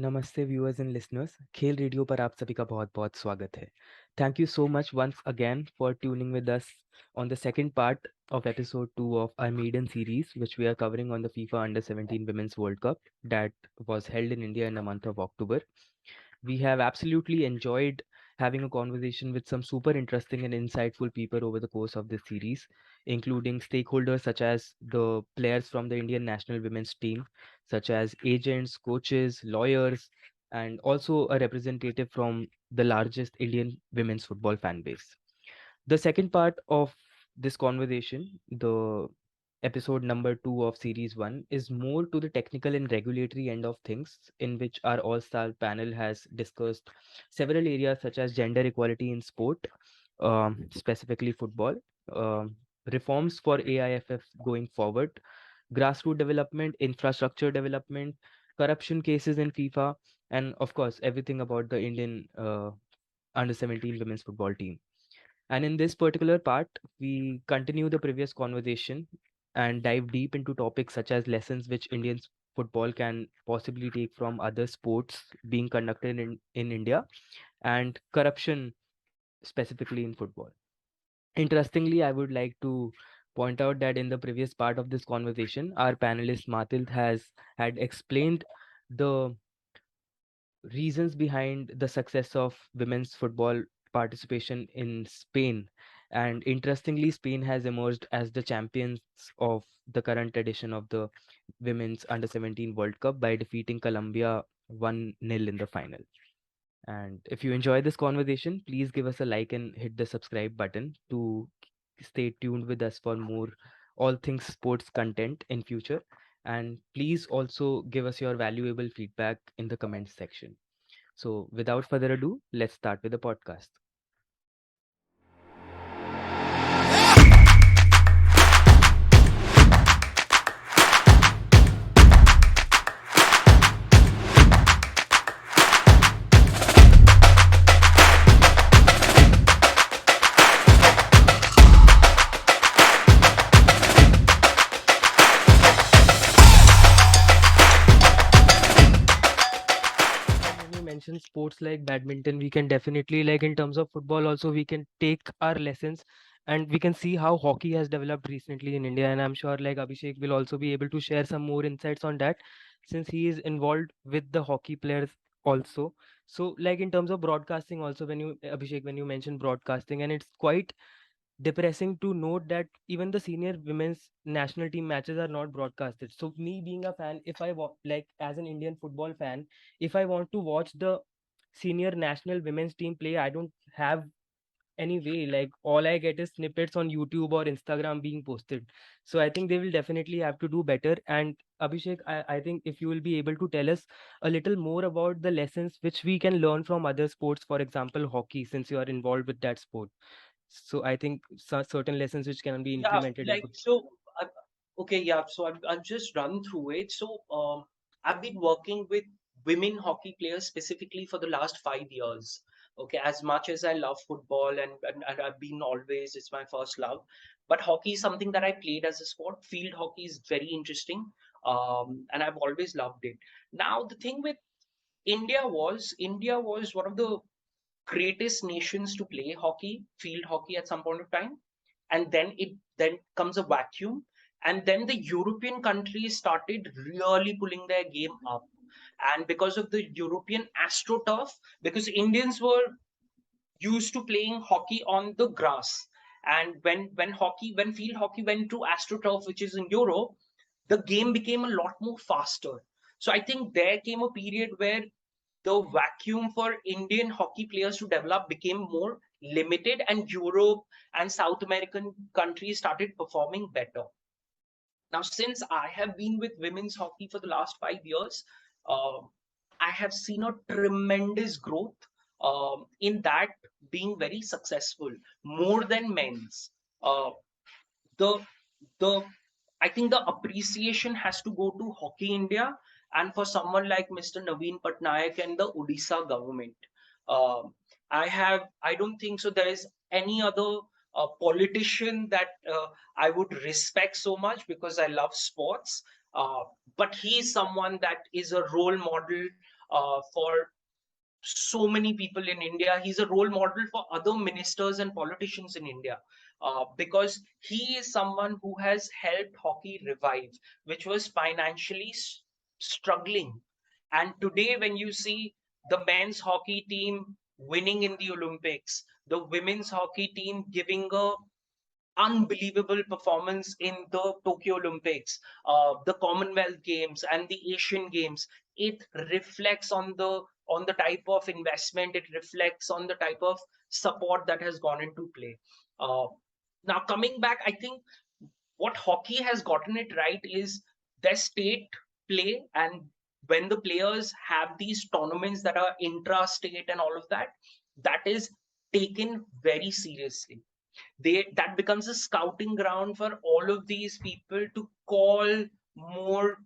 नमस्ते viewers and listeners, खेल radio पर आप सभी का बहुत-बहुत स्वागत है। Thank you so much once again for tuning with us on the second part of episode 2 of our maiden series, which we are covering on the FIFA Under-17 Women's World Cup that was held in India in the month of October. We have absolutely enjoyed having a conversation with some super interesting and insightful people over the course of this series, including stakeholders such as the players from the Indian national women's team, such as agents, coaches, lawyers, and also a representative from the largest Indian women's football fan base. The second part of this conversation, the episode number 2 of series 1, is more to the technical and regulatory end of things, in which our all-star panel has discussed several areas such as gender equality in sport, specifically football, um, reforms for AIFF going forward, grassroots development, infrastructure development, corruption cases in FIFA, and of course everything about the Indian under 17 women's football team. And in this particular part, we continue the previous conversation and dive deep into topics such as lessons which Indian football can possibly take from other sports being conducted in India, and corruption specifically in football. Interestingly, I would like to point out that in the previous part of this conversation, our panelist Matilde had explained the reasons behind the success of women's football participation in Spain. And interestingly, Spain has emerged as the champions of the current edition of the Women's Under 17 World Cup by defeating Colombia 1-0 in the final. And if you enjoy this conversation, please give us a like and hit the subscribe button to stay tuned with us for more all things sports content in future. And please also give us your valuable feedback in the comments section. So, without further ado, let's start with the podcast. When you mention sports like badminton, we can definitely, like in terms of football, also, we can take our lessons and we can see how hockey has developed recently in India. And I'm sure, like, Abhishek will also be able to share some more insights on that since he is involved with the hockey players also. So, like, in terms of broadcasting, also, when you, Abhishek, when you mention broadcasting, and it's quite depressing to note that even the senior women's national team matches are not broadcasted. So me being a fan, if like as an Indian football fan, if I want to watch the senior national women's team play, I don't have any way. Like all I get is snippets on YouTube or Instagram being posted. So I think they will definitely have to do better. And Abhishek, I think if you will be able to tell us a little more about the lessons which we can learn from other sports, for example hockey, since you are involved with that sport. So I think certain lessons which can be Yeah, implemented in like football. so. Okay, yeah. So I've just run through it. So I've been working with women hockey players specifically for the last 5 years. Okay, as much as I love football and I've been always, it's my first love. But hockey is something that I played as a sport. Field hockey is very interesting, and I've always loved it. Now the thing with India was one of the greatest nations to play hockey, field hockey at some point of time, and then comes a vacuum, and then the European countries started really pulling their game up, and because of the European astroturf, because Indians were used to playing hockey on the grass, and when field hockey went to astroturf, which is in Europe, the game became a lot more faster. So I think there came a period where the vacuum for Indian hockey players to develop became more limited, and Europe and South American countries started performing better. Now, since I have been with women's hockey for the last 5 years, uh, I have seen a tremendous growth in that being very successful, more than men's. Uh, the the I think the appreciation has to go to Hockey India and for someone like Mr. Naveen Patnaik and the Odisha government. Um, I don't think so. There is any other politician that I would respect so much because I love sports. uh, but he is someone that is a role model for so many people in India. He's a role model for other ministers and politicians in India, because he is someone who has helped hockey revive, which was financially struggling. And today, when you see the men's hockey team winning in the Olympics, the women's hockey team giving a unbelievable performance in the Tokyo Olympics, the Commonwealth Games, and the Asian Games. It reflects on the type of investment. It reflects on the type of support that has gone into play. Uh, Now coming back, I think what hockey has gotten it right is their state play, and when the players have these tournaments that are intra-state and all of that, that is taken very seriously. That becomes a scouting ground for all of these people to call more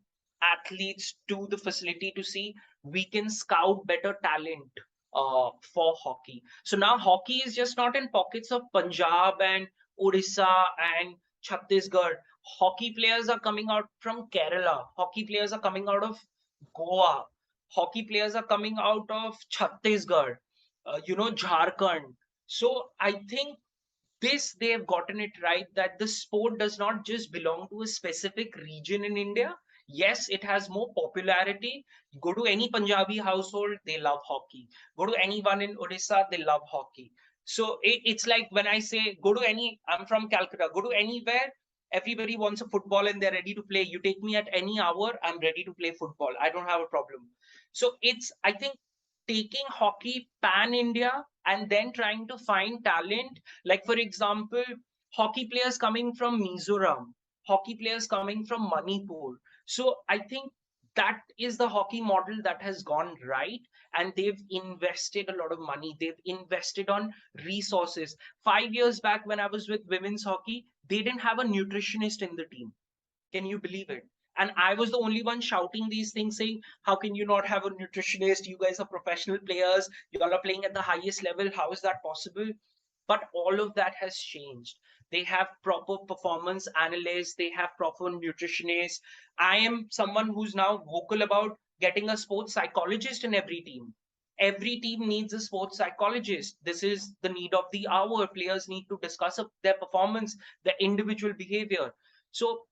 athletes to the facility to see we can scout better talent for hockey. So now hockey is just not in pockets of Punjab and Odisha and Chhattisgarh. Hockey players are coming out from Kerala. Hockey players are coming out of Goa. Hockey players are coming out of Chhattisgarh, Jharkhand. So I think this they have gotten it right, that the sport does not just belong to a specific region in India. Yes, it has more popularity. Go to any Punjabi household, they love hockey. Go to anyone in Odisha, they love hockey. So it's like when I say go to any, I'm from Calcutta, go to anywhere, everybody wants a football and they're ready to play. You take me at any hour, I'm ready to play football. I don't have a problem. So it's, I think, taking hockey pan India and then trying to find talent. Like, for example, hockey players coming from Mizoram, hockey players coming from Manipur. So I think that is the hockey model that has gone right. And they've invested a lot of money. They've invested on resources. 5 years back, when I was with women's hockey, they didn't have a nutritionist in the team. Can you believe it? And I was the only one shouting these things, saying, how can you not have a nutritionist? You guys are professional players. You all are playing at the highest level. How is that possible? But all of that has changed. They have proper performance analysts, they have proper nutritionists. I am someone who's now vocal about getting a sports psychologist in every team. Every team needs a sports psychologist. This is the need of the hour. Players need to discuss their performance, their individual behavior. So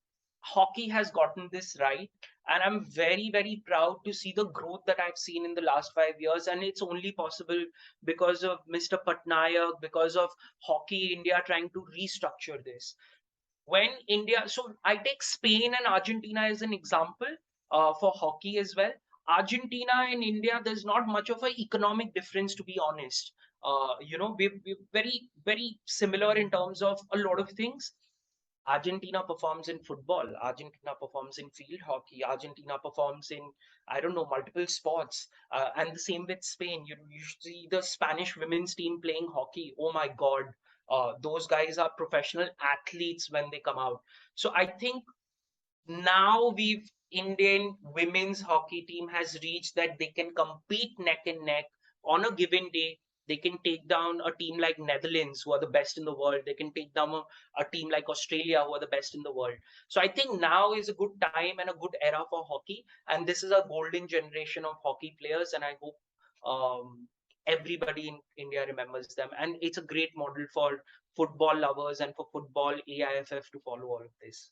hockey has gotten this right, and I'm very, very proud to see the growth that I've seen in the last 5 years. And it's only possible because of Mr. Patnaik, because of Hockey India trying to restructure this. When India, so I take Spain and Argentina as an example for hockey as well. Argentina and India, there's not much of an economic difference, to be honest. We're very, very similar in terms of a lot of things. Argentina performs in football, Argentina performs in field hockey, Argentina performs in, I don't know, multiple sports. And the same with Spain. You see the Spanish women's team playing hockey. Oh my God. Those guys are professional athletes when they come out. So I think now we've Indian women's hockey team has reached that they can compete neck and neck on a given day. They can take down a team like Netherlands, who are the best in the world. They can take down a team like Australia, who are the best in the world. So I think now is a good time and a good era for hockey, and this is a golden generation of hockey players. And I hope everybody in India remembers them. And it's a great model for football lovers and for football AIFF to follow all of this.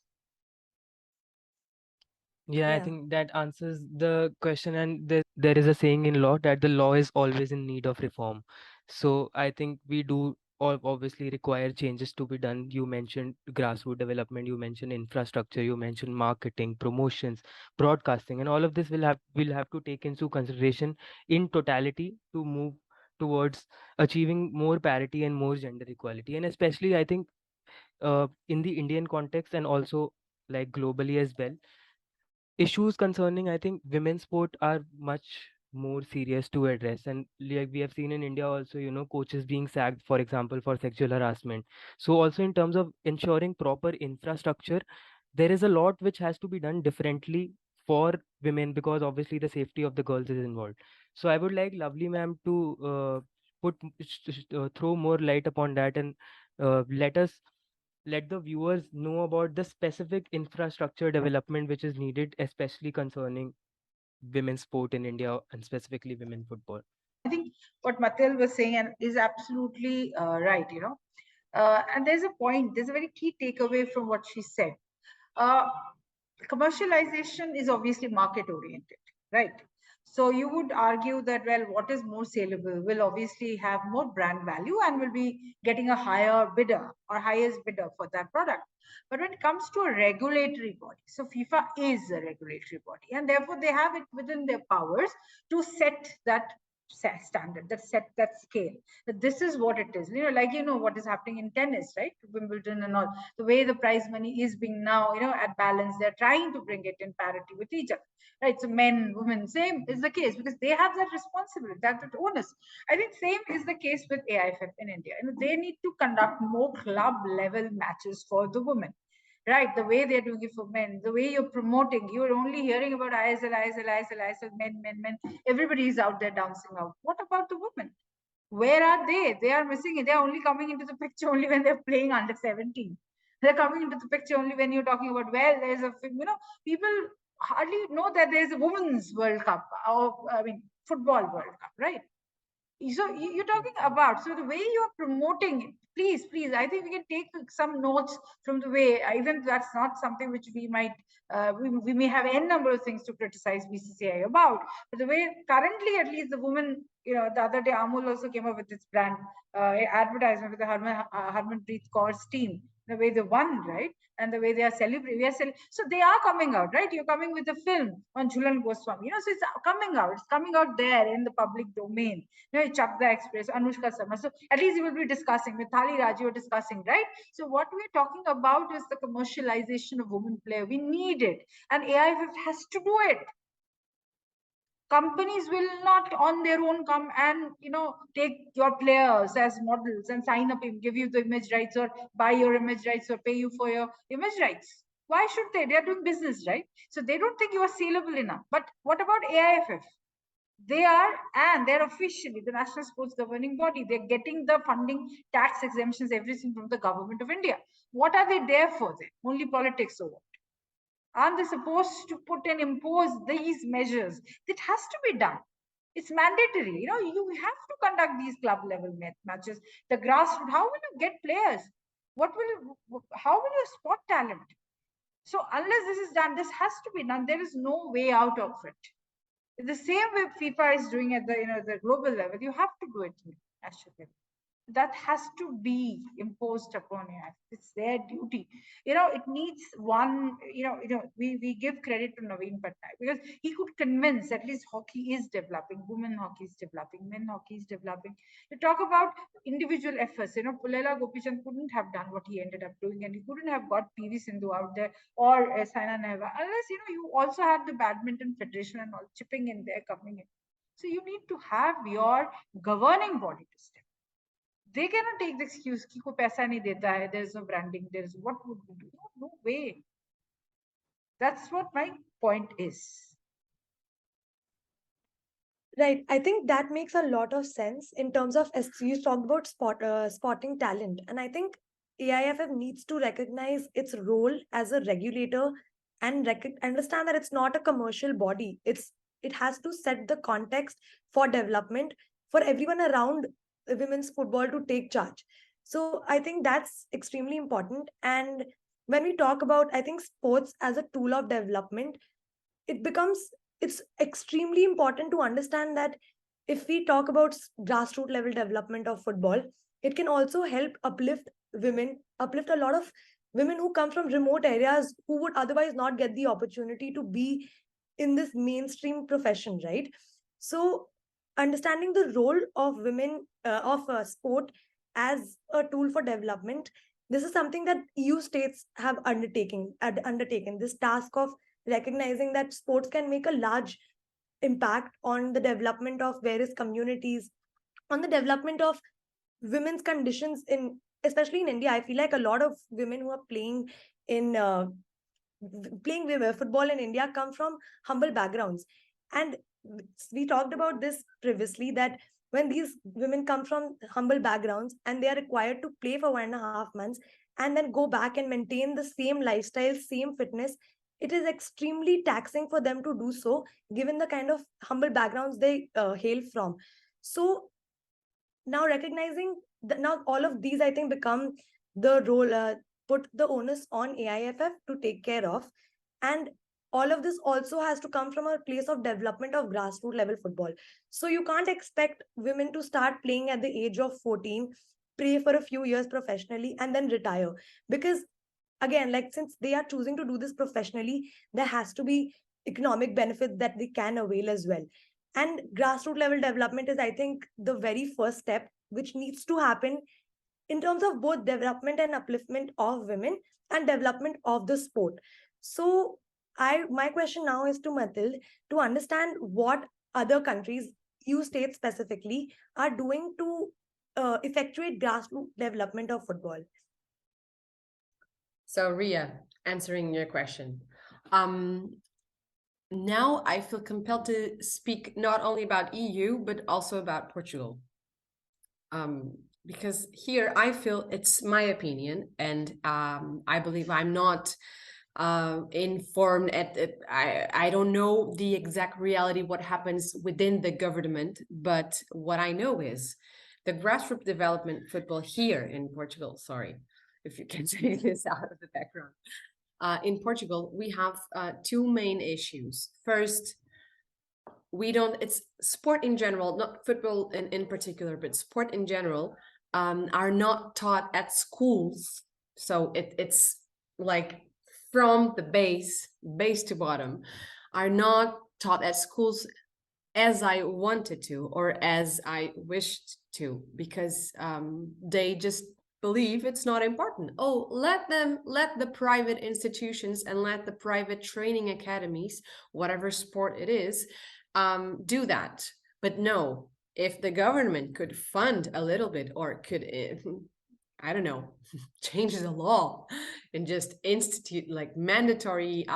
Yeah, I Yeah. think that answers the question. And there is a saying in law that the law is always in need of reform. So I think we do all obviously require changes to be done. You mentioned grassroots development, you mentioned infrastructure, you mentioned marketing, promotions, broadcasting, and all of this will have to take into consideration in totality to move towards achieving more parity and more gender equality. And especially, I think in the Indian context and also like globally as well, issues concerning, I think, women's sport are much more serious to address. And like we have seen in India also, coaches being sacked, for example, for sexual harassment. So also in terms of ensuring proper infrastructure, there is a lot which has to be done differently for women, because obviously the safety of the girls is involved. So I would like Lovely ma'am to throw more light upon that, and let us let the viewers know about the specific infrastructure development which is needed, especially concerning women's sport in India and specifically women football. I think what Matil was saying and is absolutely right, and there's a point, there's a very key takeaway from what she said. Uh, Commercialization is obviously market oriented, right? So you would argue that, well, what is more saleable will obviously have more brand value and will be getting a higher bidder or highest bidder for that product. But when it comes to a regulatory body, so FIFA is a regulatory body, and therefore they have it within their powers to set that standard, that set that scale. That this is what it is. Like what is happening in tennis, right? Wimbledon and all. The way the prize money is being now, at balance, they're trying to bring it in parity with each other, right? So men, women, same is the case because they have that responsibility, that onus. I think same is the case with AIFF in India. They need to conduct more club level matches for the women, right? The way they're doing it for men, the way you're promoting, you're only hearing about ISL, men. Everybody is out there dancing out. What about the women? Where are they? They are missing it. They're only coming into the picture only when they're playing under 17. They're coming into the picture only when you're talking about, well, there's a, people hardly know that there's a women's World Cup, or, I mean, football World Cup, right? So you're talking about, so the way you're promoting it, please, I think we can take some notes from the way, even if that's not something which we might, we may have n number of things to criticize BCCI about, but the way currently, at least the women, the other day Amul also came up with its brand advertisement with the Harmanpreet Kaur's team, the way they won, right? And the way they are celebrating, so they are coming out, right? You're coming with a film on Jhulan Goswami, so it's coming out there in the public domain. Chakda Express, Anushka Sharma. So at least you will be discussing with Thali Raj, you are discussing, right? So what we're talking about is the commercialization of women player. We need it, and AIFF has to do it. Companies will not on their own come and take your players as models and sign up and give you the image rights or buy your image rights or pay you for your image rights. Why should they? They are doing business, right? So they don't think you are saleable enough. But what about AIFF? They are, and they're officially the national sports governing body. They're getting the funding, tax exemptions, everything from the government of India. What are they there for then? Only politics or what? Aren't they supposed to put and impose these measures? It has to be done. It's mandatory. You have to conduct these club level matches. The grassroots, how will you get players? How will you spot talent? So unless this is done, this has to be done. There is no way out of it. The same way FIFA is doing at the global level, you have to do it nationally. That has to be imposed upon you. It's their duty. It needs one. We give credit to Naveen Patnaik because he could convince. At least hockey is developing. Women hockey is developing. Men hockey is developing. You talk about individual efforts. Pulela Gopichand couldn't have done what he ended up doing, and he couldn't have got PV Sindhu out there or Saina Nehwal unless you also had the badminton federation and all chipping in there, coming in. So you need to have your governing body to step. They cannot take the excuse कि कोई पैसा नहीं देता है, there is no branding, there is what would we do? No way. That's what my point is. Right. I think that makes a lot of sense in terms of, as you talked about, spotting talent. And I think AIFF needs to recognize its role as a regulator and understand that it's not a commercial body. It has to set the context for development for everyone around women's football to take charge. So I think that's extremely important. And when we talk about, I think, sports as a tool of development, it becomes, it's extremely important to understand that if we talk about grassroots level development of football, it can also help uplift women, uplift a lot of women who come from remote areas who would otherwise not get the opportunity to be in this mainstream profession, right? So understanding the role of women, of sport as a tool for development, this is something that EU states have undertaken this task of recognizing that sports can make a large impact on the development of various communities, on the development of women's conditions in, especially in India. I feel like a lot of women who are playing in playing football in India come from humble backgrounds. And we talked about this previously, that when these women come from humble backgrounds and they are required to play for 1.5 months, and then go back and maintain the same lifestyle, same fitness, it is extremely taxing for them to do so, given the kind of humble backgrounds they hail from. So now recognizing that, now all of these I think become the role, put the onus on AIFF to take care of. And all of this also has to come from a place of development of grassroots level football. So you can't expect women to start playing at the age of 14, play for a few years professionally, and then retire. Because again, like, since they are choosing to do this professionally, there has to be economic benefits that they can avail as well. And grassroots level development is, I think, the very first step which needs to happen in terms of both development and upliftment of women and development of the sport. So I my question now is to Mathilde, to understand what other countries, EU states specifically, are doing to effectuate grassroots development of football. So Ria, answering your question. Now I feel compelled to speak not only about EU, but also about Portugal. Because here I feel it's my opinion, and I believe I'm not informed I don't know the exact reality what happens within the government, but what I know is the grassroots development football here in Portugal, sorry if you can take this out of the background. In Portugal, we have two main issues. First, it's sport in general, not football in particular, but sport in general, are not taught at schools. So it's like from the base to bottom, are not taught at schools as I wanted to, or as I wished to, because they just believe it's not important. Oh, let the private institutions and let the private training academies, whatever sport it is, do that. But no, if the government could fund a little bit, or could I don't know, change the law and just institute like mandatory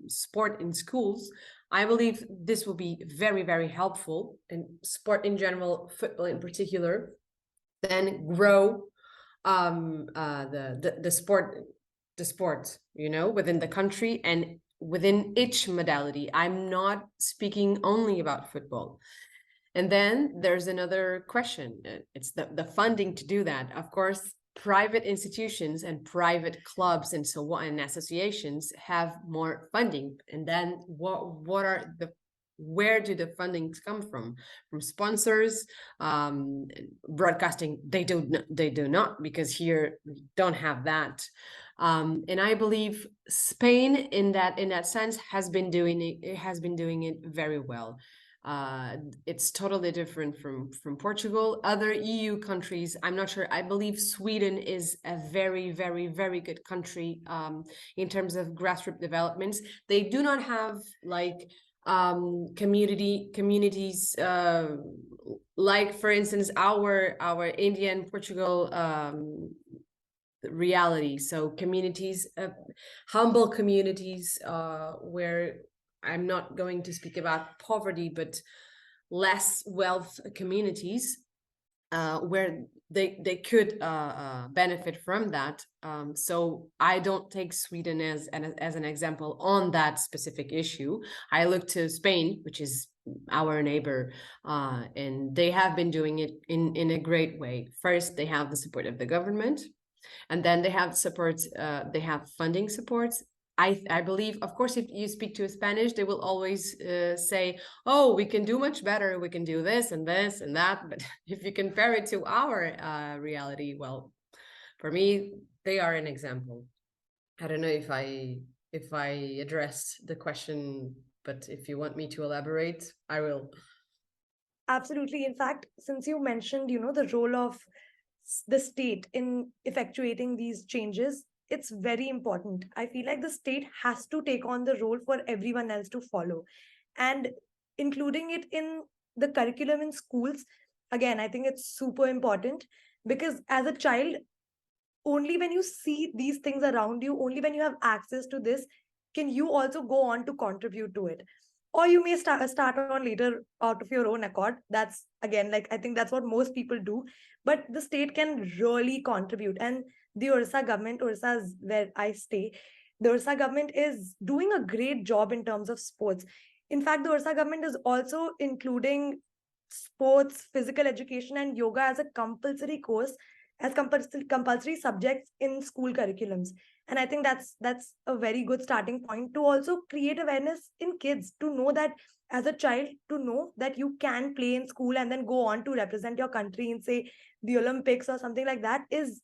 sport in schools, I believe this will be very, very helpful, in sport in general, football in particular, then grow the sport, you know, within the country and within each modality. I'm not speaking only about football. And then there's another question. It's the funding to do that. Of course, private institutions and private clubs and so on and associations have more funding. And then where do the fundings come from? From sponsors, broadcasting? They do not, because here we don't have that. And I believe Spain, in that sense, has been doing it very well. It's totally different from Portugal. Other EU countries, I'm not sure. I believe Sweden is a very, very, very good country in terms of grassroots developments. They do not have like communities like, for instance, our India and Portugal reality. So communities, humble communities, where I'm not going to speak about poverty, but less wealth communities, where they could benefit from that. So I don't take Sweden as an example on that specific issue. I look to Spain, which is our neighbor, and they have been doing it in a great way. First, they have the support of the government, and then they have support. They have funding supports. I believe, of course, if you speak to a Spanish, they will always say, oh, we can do much better. We can do this and this and that. But if you compare it to our reality, well, for me, they are an example. I don't know if I addressed the question, but if you want me to elaborate, I will. Absolutely. In fact, since you mentioned, the role of the state in effectuating these changes, it's very important. I feel like the state has to take on the role for everyone else to follow, and including it in the curriculum in schools. Again, I think it's super important, because as a child, only when you see these things around you, only when you have access to this, can you also go on to contribute to it. Or you may start on later out of your own accord. That's, again, like, I think that's what most people do. But the state can really contribute, and the Orissa government, Orissa is where I stay, the Orissa government is doing a great job in terms of sports. In fact, the Orissa government is also including sports, physical education, and yoga as a compulsory course, as compulsory subjects in school curriculums. And I think that's a very good starting point to also create awareness in kids, to know that as a child, to know that you can play in school and then go on to represent your country in, say, the Olympics or something like that, is,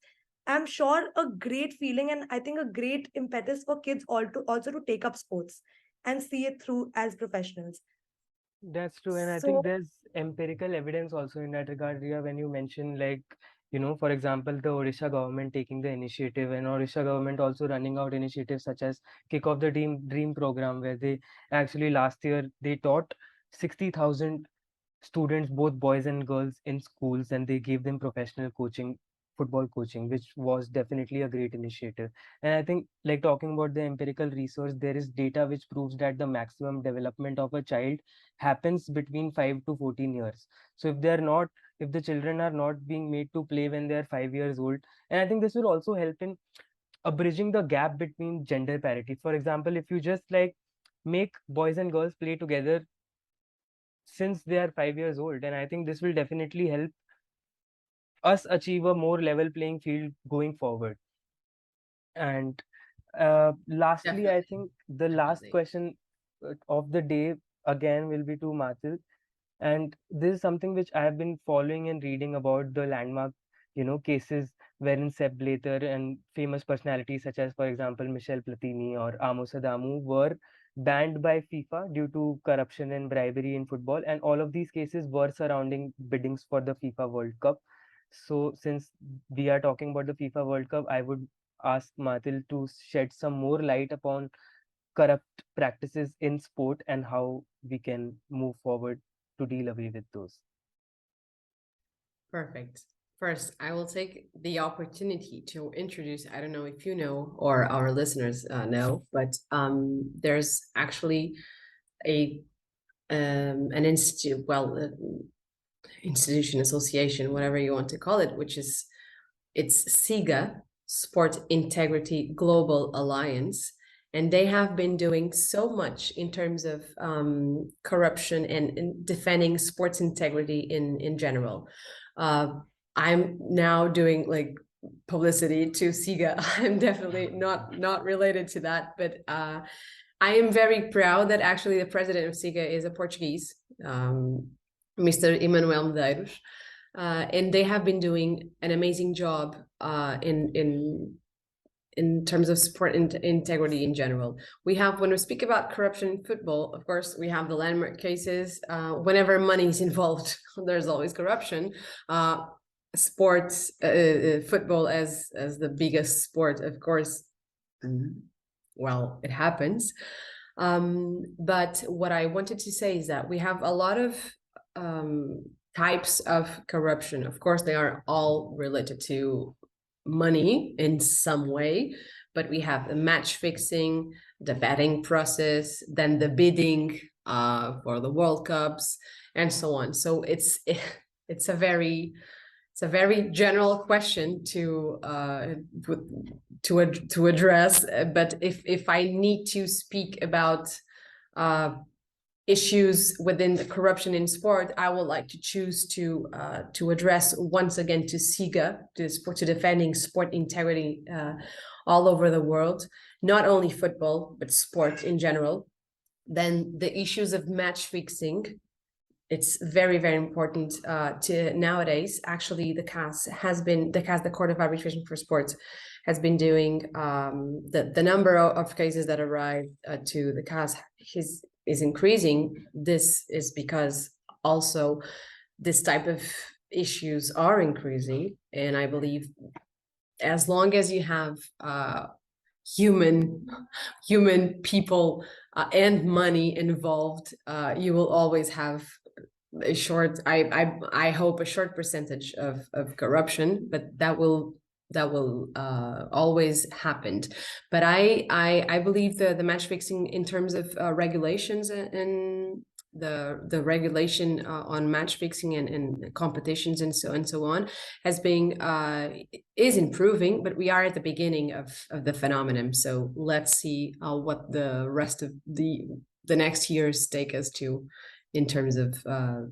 I'm sure, a great feeling, and I think a great impetus for kids all to also to take up sports and see it through as professionals. That's true, and I So think there's empirical evidence also in that regard, Ria, when you mention, like, for example, the Odisha government taking the initiative, and Odisha government also running out initiatives such as Kick Off the Dream program, where they actually last year they taught 60,000 students, both boys and girls, in schools, and they gave them professional coaching, football coaching, which was definitely a great initiative. And I think, like, talking about the empirical resource, there is data which proves that the maximum development of a child happens between 5 to 14 years. So if the children are not being made to play when they are 5 years old, and I think this will also help in bridging the gap between gender parity. For example, if you just like make boys and girls play together since they are 5 years old, and I think this will definitely help us achieve a more level playing field going forward. And lastly, I Definitely. think the last Definitely. question of the day again will be to Matil. And this is something which I have been following and reading about the landmark, cases wherein Sepp Blatter and famous personalities such as, for example, Michel Platini or Amos Adamu were banned by FIFA due to corruption and bribery in football. And all of these cases were surrounding biddings for the FIFA World Cup. So since we are talking about the FIFA World Cup, I would ask Matil to shed some more light upon corrupt practices in sport and how we can move forward to deal away with those. Perfect. First, I will take the opportunity to introduce, I don't know if you know or our listeners know, but there's actually an institute, institution, association, whatever you want to call it, which is, it's SIGA, Sport Integrity Global Alliance. And they have been doing so much in terms of corruption and defending sports integrity in general. I'm now doing like publicity to SIGA. I'm definitely not related to that, but I am very proud that actually the president of SIGA is a Portuguese, Mr. Emmanuel Medeiros. And they have been doing an amazing job in terms of sport integrity in general. We have, when we speak about corruption in football, of course, we have the landmark cases. Whenever money is involved, there's always corruption. Sports, football as the biggest sport, of course, well, it happens. But what I wanted to say is that we have a lot of types of corruption. Of course, they are all related to money in some way, but we have the match fixing, the betting process, then the bidding for the World Cups, and so on. So it's a very general question to address. But if I need to speak about issues within the corruption in sport, I would like to choose to address once again to SIGA, to defending sport integrity all over the world, not only football, but sport in general. Then the issues of match fixing, it's very, very important to nowadays. Actually, the Court of Arbitration for Sports, has been doing the number of cases that arrive to the CAS is increasing. This is because also this type of issues are increasing, and I believe as long as you have human people and money involved, you will always have a short, I hope, a short percentage of corruption, but that will always happen. But I believe the match fixing in terms of regulations and the regulation on match fixing and competitions and so on has been is improving, but we are at the beginning of the phenomenon. So let's see what the rest of the next years take us to in terms of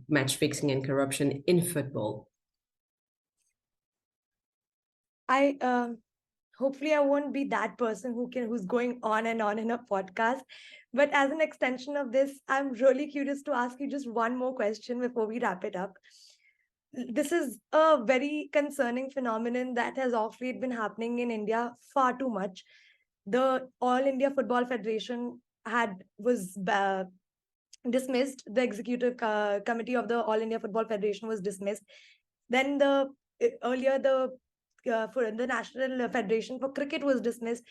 match fixing and corruption in football. Hopefully I won't be that person who's going on and on in a podcast. But as an extension of this, I'm really curious to ask you just one more question before we wrap it up. This is a very concerning phenomenon that has of late been happening in India far too much. The All India Football Federation was dismissed. The executive committee of the All India Football Federation was dismissed. Then earlier the for the National Federation for Cricket was dismissed.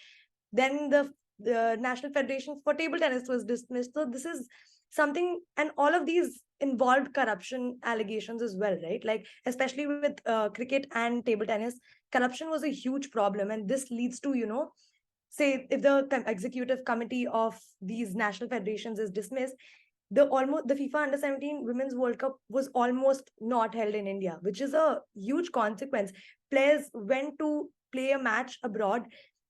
Then the National Federation for Table Tennis was dismissed. So this is something, and all of these involved corruption allegations as well, right? Like especially with cricket and table tennis, corruption was a huge problem, and this leads to, say if the executive committee of these national federations is dismissed, the FIFA Under-17 Women's World Cup was almost not held in India, which is a huge consequence. Players went to play a match abroad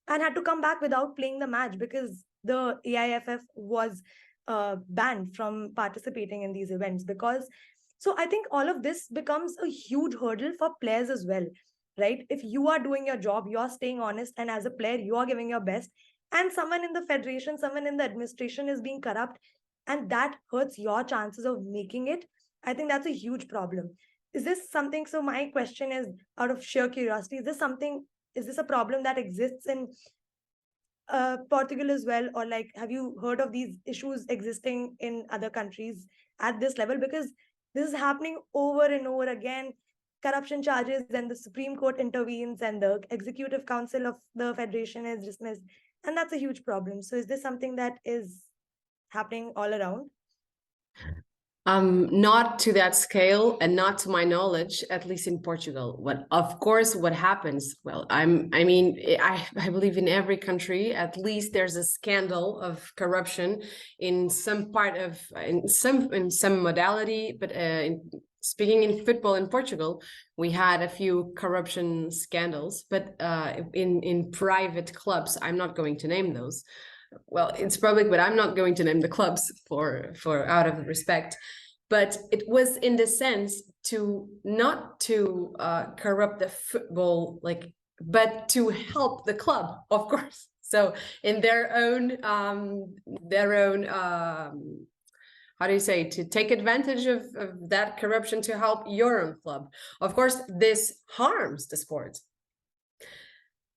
and had to come back without playing the match because the AIFF was banned from participating in these events. So I think all of this becomes a huge hurdle for players as well, right? If you are doing your job, you're staying honest, and as a player, you are giving your best, and someone in the federation, someone in the administration is being corrupt, and that hurts your chances of making it, I think that's a huge problem. Is this something, so my question is, out of sheer curiosity, is this a problem that exists in Portugal as well? Or like, have you heard of these issues existing in other countries at this level? Because this is happening over and over again. Corruption charges, then the Supreme Court intervenes and the Executive Council of the Federation is dismissed. And that's a huge problem. So is this something that is happening all around? Not to that scale, and not to my knowledge, at least in Portugal. What happens? Well, I believe in every country, at least there's a scandal of corruption in some modality. But speaking in football in Portugal, we had a few corruption scandals, but in private clubs, I'm not going to name those. Well, it's public, but I'm not going to name the clubs for out of respect. But it was in the sense not to corrupt the football, but to help the club, of course. So in their own how do you say, to take advantage of that corruption to help your own club. Of course, this harms the sport.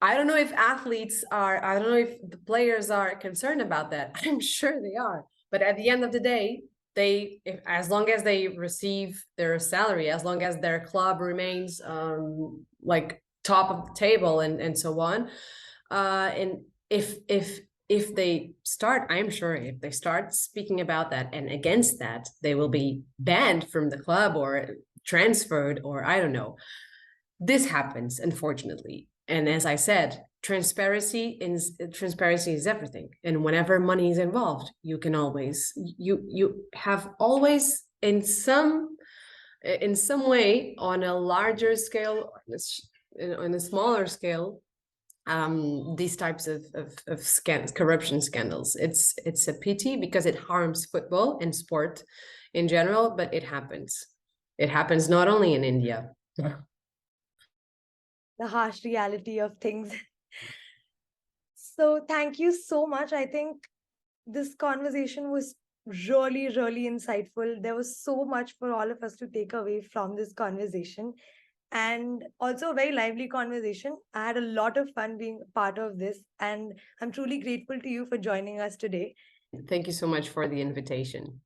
I don't know if I don't know if the players are concerned about that. I'm sure they are. But at the end of the day, as long as they receive their salary, as long as their club remains top of the table and so on, and if they start, I'm sure if they start speaking about that and against that, they will be banned from the club or transferred, or I don't know. This happens, unfortunately. And as I said, transparency is everything. And whenever money is involved, you can always, you have always in some way, on a larger scale, on a smaller scale, these types of corruption scandals. It's a pity because it harms football and sport in general, but it happens. It happens not only in India. The harsh reality of things. So thank you so much. I think this conversation was really, really insightful. There was so much for all of us to take away from this conversation, and also a very lively conversation. I had a lot of fun being part of this, and I'm truly grateful to you for joining us today. Thank you so much for the invitation.